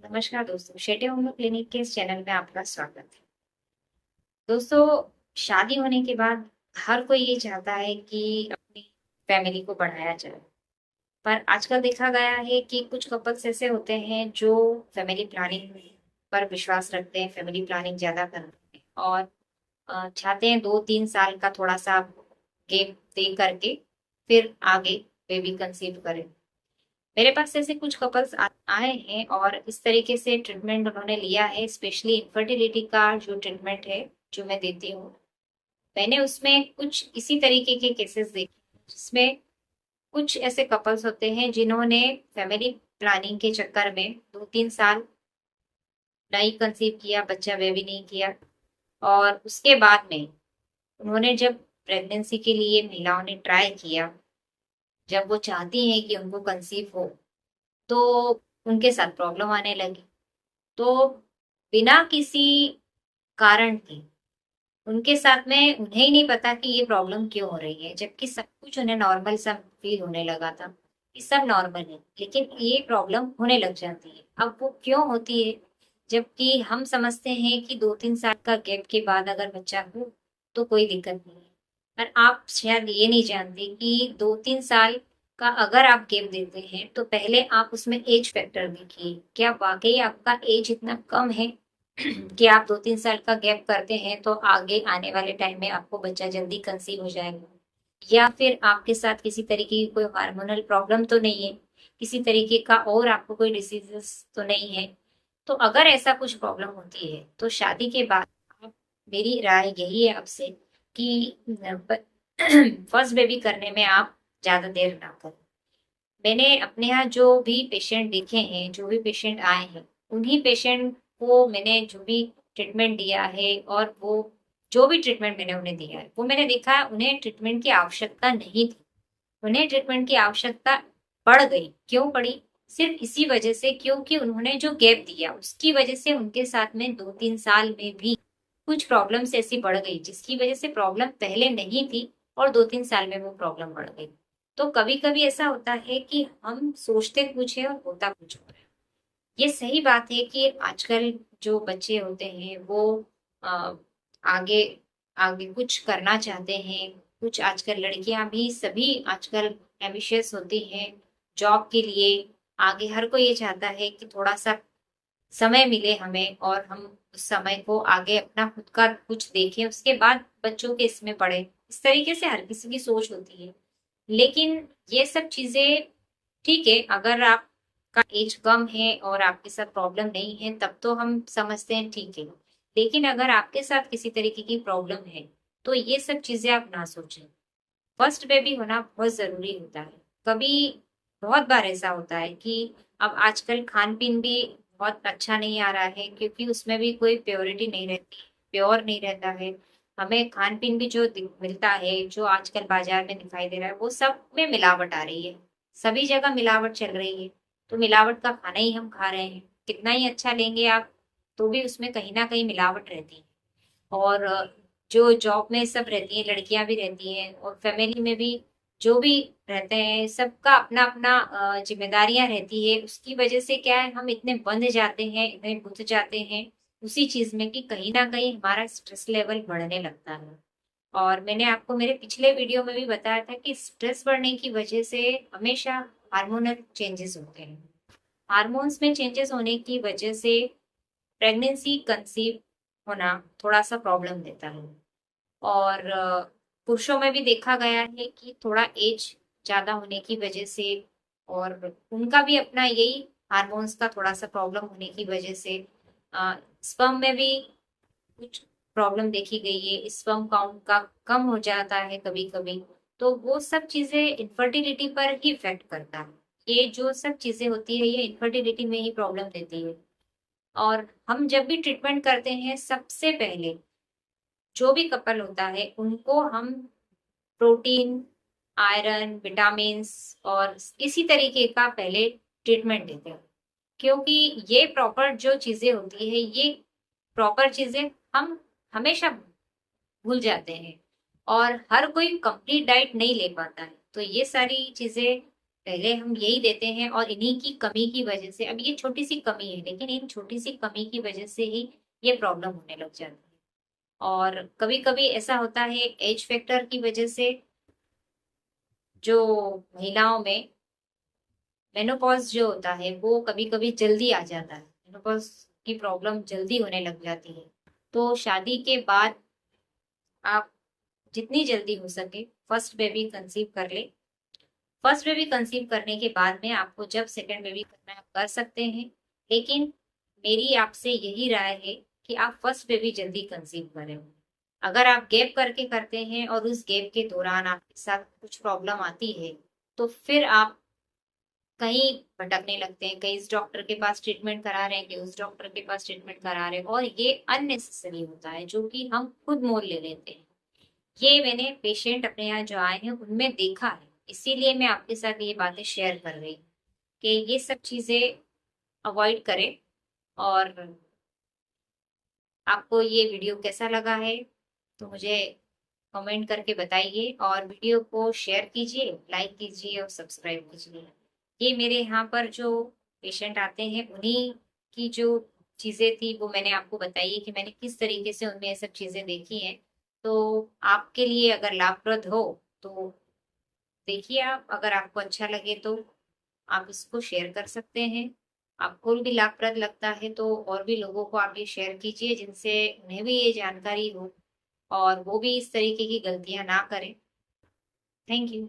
नमस्कार दोस्तों, Shete homeo clinic के इस चैनल में आपका स्वागत है। दोस्तों, शादी होने के बाद हर कोई ये चाहता है कि अपनी फैमिली को बढ़ाया जाए। पर आजकल देखा गया है कि कुछ कपल्स ऐसे होते हैं जो फैमिली प्लानिंग पर विश्वास रखते हैं, फैमिली प्लानिंग ज़्यादा करते हैं और चाहते हैं 2-3 साल का थोड़ा-सा गैप दे करके फिर आगे बेबी कंसीव करें। मेरे पास ऐसे कुछ कपल्स आए हैं और इस तरीके से ट्रीटमेंट उन्होंने लिया है। स्पेशली इनफर्टिलिटी का जो ट्रीटमेंट है, जो मैं देती हूँ, मैंने उसमें कुछ इसी तरीके के केसेस देखे हैं, जिसमें कुछ ऐसे कपल्स होते हैं जिन्होंने फैमिली प्लानिंग के चक्कर में 2-3 साल नहीं कंसीव किया, बच्चा बेबी नहीं किया और उसके बाद में उन्होंने जब प्रेगनेंसी के लिए महिलाओं ने ट्राई किया, जब वो चाहती हैं कि उनको कंसीव हो, तो उनके साथ प्रॉब्लम आने लगी। तो बिना किसी कारण के उनके साथ में उन्हें ही नहीं पता कि ये प्रॉब्लम क्यों हो रही है, जबकि सब कुछ उन्हें नॉर्मल सा फील होने लगा था कि सब नॉर्मल है, लेकिन ये प्रॉब्लम होने लग जाती है। अब वो क्यों होती है? जबकि हम समझते हैं कि 2-3 साल का गैप के बाद अगर बच्चा हो तो कोई दिक्कत नहीं है। पर आप शायद ये नहीं जानते कि 2-3 साल का अगर आप गैप देते हैं तो पहले आप उसमें एज फैक्टर देखिए। क्या वाक़ई आपका एज इतना कम है कि आप 2-3 साल का गैप करते हैं तो आगे आने वाले टाइम में आपको बच्चा जल्दी कंसीव हो जाएगा? या फिर आपके साथ किसी तरीके की कोई हार्मोनल प्रॉब्लम तो नहीं है? किसी तरीके का और आपको कोई डिसीज़ेज़ तो नहीं है? तो अगर ऐसा कुछ प्रॉब्लम होती है, तो शादी के बाद आप मेरी राय यही है आपसे कि फर्स्ट बेबी करने में आप ज़्यादा देर ना करें। मैंने अपने यहाँ जो भी पेशेंट देखे हैं, जो भी पेशेंट आए हैं, उन्हीं पेशेंट को मैंने जो भी ट्रीटमेंट दिया है और वो जो भी ट्रीटमेंट मैंने उन्हें दिया है, वो मैंने देखा है उन्हें ट्रीटमेंट की आवश्यकता नहीं थी। उन्हें ट्रीटमेंट की आवश्यकता पड़ गई। क्यों पड़ी? सिर्फ़ इसी वजह से क्योंकि उन्होंने जो गैप दिया, उसकी वजह से उनके साथ में 2-3 साल में भी कुछ प्रॉब्लम्स ऐसी बढ़ गई, जिसकी वजह से प्रॉब्लम पहले नहीं थी और 2-3 साल में वो प्रॉब्लम बढ़ गई। तो कभी-कभी ऐसा होता है कि हम सोचते कुछ है और होता कुछ और है। ये सही बात है कि आजकल जो बच्चे होते हैं वो अ, आगे आगे कुछ करना चाहते हैं। कुछ आजकल लड़कियां भी सभी आजकल एम्बिशियस होती हैं जॉब के लिए। आगे हर कोई ये चाहता है कि थोड़ा सा समय मिले हमें और हम उस समय को आगे अपना खुद का कुछ देखें, उसके बाद बच्चों के इसमें पड़े। इस तरीके से हर किसी की सोच होती है। लेकिन ये सब चीजें ठीक है, अगर आपका एज कम है और आपके साथ प्रॉब्लम नहीं है तब तो हम समझते हैं, ठीक है। लेकिन अगर आपके साथ किसी तरीके की प्रॉब्लम है तो ये सब चीजें आप ना सोचें। फर्स्ट बेबी होना बहुत जरूरी होता है। कभी बहुत बार ऐसा होता है कि अब आजकल खान पीन भी बहुत अच्छा नहीं आ रहा है, क्योंकि उसमें भी कोई प्योरिटी नहीं रहती, प्योर नहीं रहता है। हमें खान पीन भी जो मिलता है, जो आजकल बाजार में दिखाई दे रहा है, वो सब में मिलावट आ रही है। सभी जगह मिलावट चल रही है, तो मिलावट का खाना ही हम खा रहे हैं। कितना ही अच्छा लेंगे आप, तो भी उसमें कहीं ना कहीं मिलावट रहती है। और जो जॉब में सब रहती हैं, लड़कियां भी रहती हैं और फैमिली में भी जो भी रहते हैं, सबका अपना अपना जिम्मेदारियां रहती है। उसकी वजह से क्या है, हम इतने बंध जाते हैं, इतने गुंथ जाते हैं उसी चीज में कि कहीं ना कहीं हमारा स्ट्रेस लेवल बढ़ने लगता है। और मैंने आपको मेरे पिछले वीडियो में भी बताया था कि स्ट्रेस बढ़ने की वजह से हमेशा हार्मोनल चेंजेस होते हैं। हार्मोन्स में चेंजेस होने की वजह से प्रेगनेंसी कंसीव होना थोड़ा सा प्रॉब्लम देता है। और पुरुषों में भी देखा गया है कि थोड़ा एज ज़्यादा होने की वजह से और उनका भी अपना यही हार्मोन्स का थोड़ा सा प्रॉब्लम होने की वजह से स्पर्म में भी कुछ प्रॉब्लम देखी गई है। स्पर्म काउंट का कम हो जाता है कभी-कभी। तो वो सब चीज़ें इनफर्टिलिटी पर ही इफ़ेक्ट करता है। ये जो सब चीज़ें होती है, ये इनफर्टिलिटी में ही प्रॉब्लम देती है। और हम जब भी ट्रीटमेंट करते हैं, सबसे पहले जो भी कपल होता है उनको हम प्रोटीन, आयरन, विटामिन्स और इसी तरीके का पहले ट्रीटमेंट देते हैं। क्योंकि ये प्रॉपर जो चीज़ें होती है, ये प्रॉपर चीज़ें हम हमेशा भूल जाते हैं और हर कोई कंप्लीट डाइट नहीं ले पाता है। तो ये सारी चीज़ें पहले हम यही देते हैं और इन्हीं की कमी की वजह से, अब ये छोटी सी कमी है लेकिन इन छोटी सी कमी की वजह से ही ये प्रॉब्लम होने लग जाती है। और कभी कभी ऐसा होता है एज फैक्टर की वजह से, जो महिलाओं में मेनोपॉज जो होता है वो कभी कभी जल्दी आ जाता है, मेनोपॉज की प्रॉब्लम जल्दी होने लग जाती है। तो शादी के बाद आप जितनी जल्दी हो सके फर्स्ट बेबी कंसीव कर ले। फर्स्ट बेबी कंसीव करने के बाद में आपको जब सेकंड बेबी करना है आप कर सकते हैं, लेकिन मेरी आपसे यही राय है कि आप फर्स्ट बेबी जल्दी कंसीव करें। अगर आप गैप करके करते हैं और उस गैप के दौरान आपके साथ कुछ प्रॉब्लम आती है, तो फिर आप कहीं भटकने लगते हैं, कहीं इस डॉक्टर के पास ट्रीटमेंट करा रहे हैं, कहीं उस डॉक्टर के पास ट्रीटमेंट करा रहे हैं, और ये अननेसेसरी होता है जो कि हम खुद मोल ले लेते हैं। ये मैंने पेशेंट अपने यहाँ जो आए हैं उनमें देखा है, इसीलिए मैं आपके साथ ये बातें शेयर कर रही हूँ कि ये सब चीजें अवॉइड करें। और आपको ये वीडियो कैसा लगा है तो मुझे कमेंट करके बताइए, और वीडियो को शेयर कीजिए, लाइक कीजिए और सब्सक्राइब कीजिए। ये मेरे यहाँ पर जो पेशेंट आते हैं उन्हीं की जो चीजें थी वो मैंने आपको बताई है कि मैंने किस तरीके से उनमें ये सब चीजें देखी हैं। तो आपके लिए अगर लाभप्रद हो तो देखिए, आप अगर आपको अच्छा लगे तो आप इसको शेयर कर सकते हैं। आपको भी लाभप्रद लगता है तो और भी लोगों को आप ये शेयर कीजिए जिनसे उन्हें भी ये जानकारी हो और वो भी इस तरीके की गलतियां ना करें। Thank you.